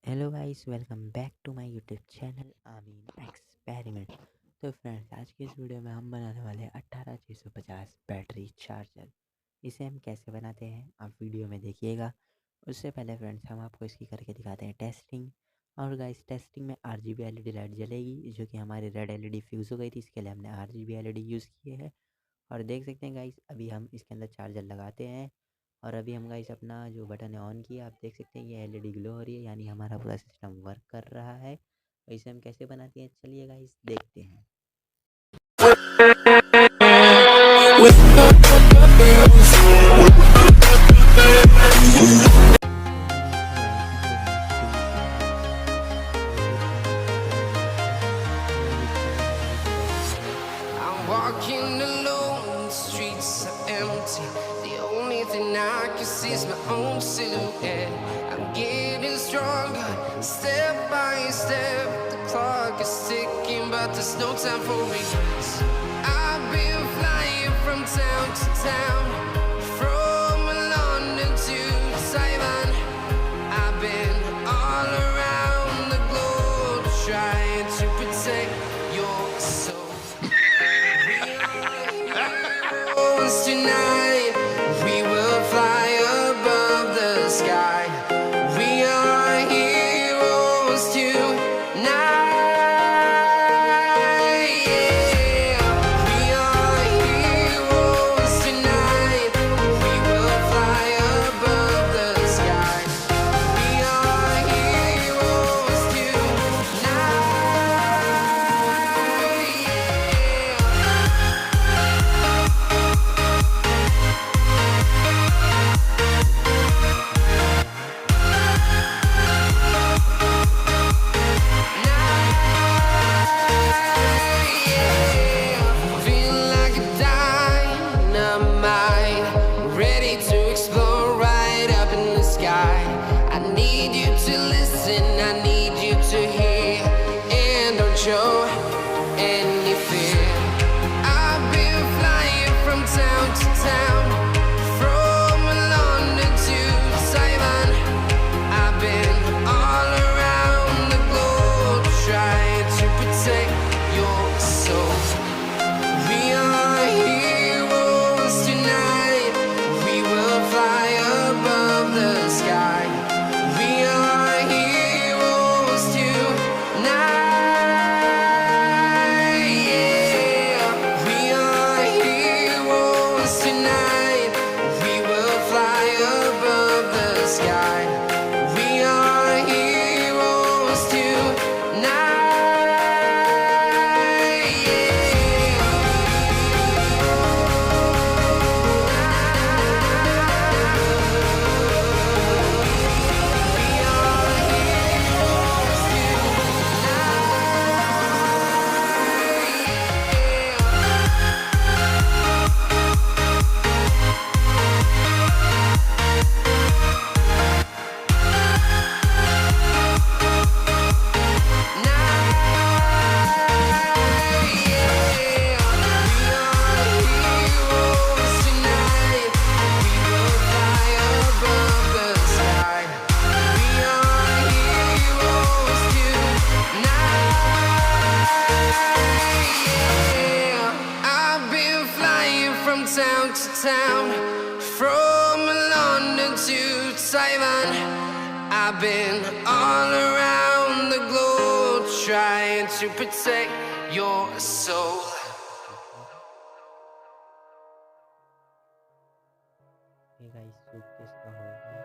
Hello guys, welcome back to my YouTube channel Amin experiment. तो friends, आज की इस वीडियो में हम बनाने वाले हैं 18650 बैटरी चार्जर। इसे हम कैसे बनाते हैं आप वीडियो में देखिएगा। उससे पहले फ्रेंड्स, हम आपको इसकी करके दिखाते हैं टेस्टिंग। और गाइस, टेस्टिंग में RGB LED लाइट जलेगी, जो कि हमारी रेड LED फ्यूज़ हो गई थी। इसके लिए हमने RGB LED यूज़ किए हैं। और देख सकते हैं गाइस, अभी हम इसके अंदर चार्जर लगाते हैं। और अभी हम गाइस अपना जो बटन है ऑन किया, आप देख सकते हैं ये LED ग्लो हो रही है, यानी हमारा पूरा सिस्टम वर्क कर रहा है। और इसे हम कैसे बनाते हैं, चलिए गाइस देखते हैं। I'm walking alone, the streets are empty. The only thing I can see is my own silhouette. I'm getting stronger, step by step. The clock is ticking, but there's no time for regrets. I've been flying from town to town, from London to Taiwan. I've been all around the globe trying to protect your soul. Tonight we will fly above the sky. We are heroes tonight. Yeah, we are heroes tonight. We will fly above the sky. We are heroes tonight. Feel like a dynamite, ready to explode right up in the sky. I need you to listen, I need you to hear, and don't show any fear. I've been flying from town to town, from London to Taiwan. I've been all around the globe trying to protect your soul. We are heroes tonight. We will fly above the sky. We are heroes tonight. Yeah, we are heroes tonight. We will fly above the sky. We are heroes tonight. Town to town, from London to Taiwan. I've been all around the globe trying to protect your soul. ये guys suitcase का हो गया।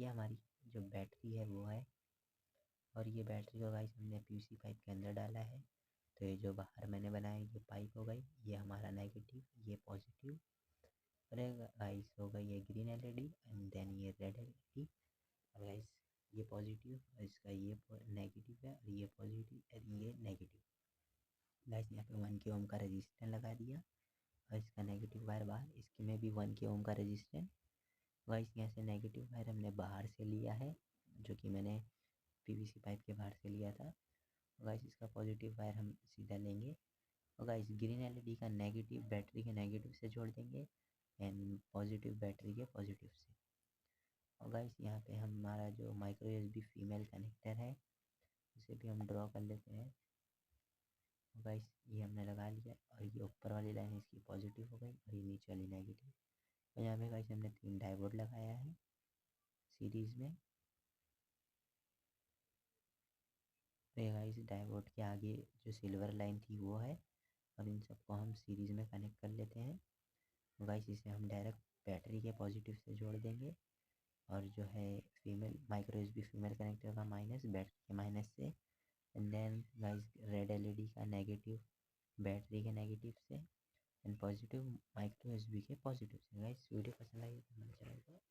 हमारी जो battery है वो है, और ये बैटरी को गाइस हमने पीवीसी पाइप के अंदर डाला है। तो ये जो बाहर मैंने बनाया ये पाइप हो गई, ये हमारा नेगेटिव, ये पॉजिटिव, और गाइस हो गई ये ग्रीन एलईडी एंड देन ये रेड एलईडी। और गाइस ये पॉजिटिव और इसका ये नेगेटिव है, और ये पॉजिटिव और ये नेगेटिव। गाइस यहाँ पे 1 k ओम का रेजिस्टेंस लगा दिया, और इसका नेगेटिव वायर बाहर, इसके में भी 1 k ओम का रेजिस्टेंस। गाइस यहाँ से नेगेटिव वायर हमने बाहर से लिया है, जो कि मैंने पीवीसी पाइप के बाहर से लिया था। गाइस इसका पॉजिटिव वायर हम सीधा लेंगे, और गाइस ग्रीन एलईडी का नेगेटिव बैटरी के नेगेटिव से जोड़ देंगे एंड पॉजिटिव बैटरी के पॉजिटिव से। और गाइस यहाँ पे हमारा जो माइक्रो यूएसबी फीमेल कनेक्टर है उसे भी हम ड्रॉ कर लेते हैं। गाइस ये हमने लगा लिया, और ये ऊपर वाली लाइन इसकी पॉजिटिव हो गई और ये नीचे वाली नेगेटिव। और यहाँ पे गाइस हमने 3 डायोड लगाया है सीरीज़ में। तो गाइस डायोड के आगे जो सिल्वर लाइन थी वो है, और इन सबको हम सीरीज़ में कनेक्ट कर लेते हैं। गाइस इसे हम डायरेक्ट बैटरी के पॉजिटिव से जोड़ देंगे, और जो है female micro USB female connector का माइनस बैटरी के माइनस से, and then guys red LED का नेगेटिव बैटरी के नेगेटिव से, एंड पॉजिटिव माइक्रो यूएसबी के पॉजिटिव से। गाइस वीडियो पसंद आई तो हमारे चैनल को